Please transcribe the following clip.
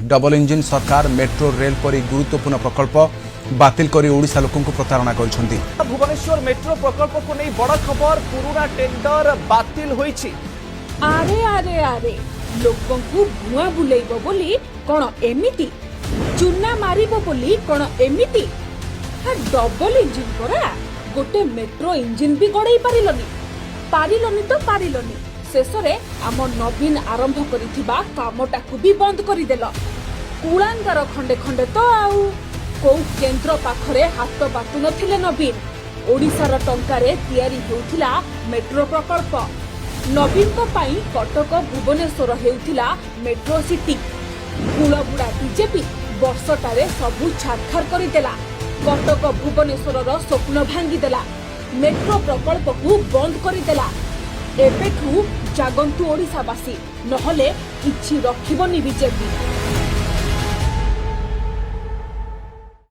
Double engine सरकार metro rail परी गुरुत्वपूर्ण प्रकल्प बातिल करी ओडिशा लोकन को प्रतारणा करछंती। भुवनेश्वर मेट्रो प्रकल्प को नहीं बड़ खबर, पुराना टेंडर बातिल होईछि। आरे आरे आरे लोकन को भुआ बुलेइबो बोली कोन एमिति, चुना मारिबो बोली कोन एमिति। हा डबल इंजिन परा गोटे मेट्रो इंजिन भी गड़ाई पारिलोनी तो पारिलोनी शेषरे आम नवीन आरंभ करिथिबा कामटाकू भी बंद करिदेल। कुलांगार खंडे खंडे तो आउ को केंद्र पाखरे हाथ बातु नथिले नवीन। ओडिशार टंकारे तयारी हेउथिला मेट्रो प्रकल्प। नवीन को पाई कटक भुवनेश्वर हेउथिला मेट्रो सिटी। कुलबुड़ा बीजेपी वर्षटारे सबु छारखार करिदेला। कटक भुवनेश्वर स्वप्न भांगीदेला। मेट्रो प्रकल्प को बंद करिदेला। एबेठू जागंतु ओडिशावासी, नहले किछि रखिबनी बीजेपी।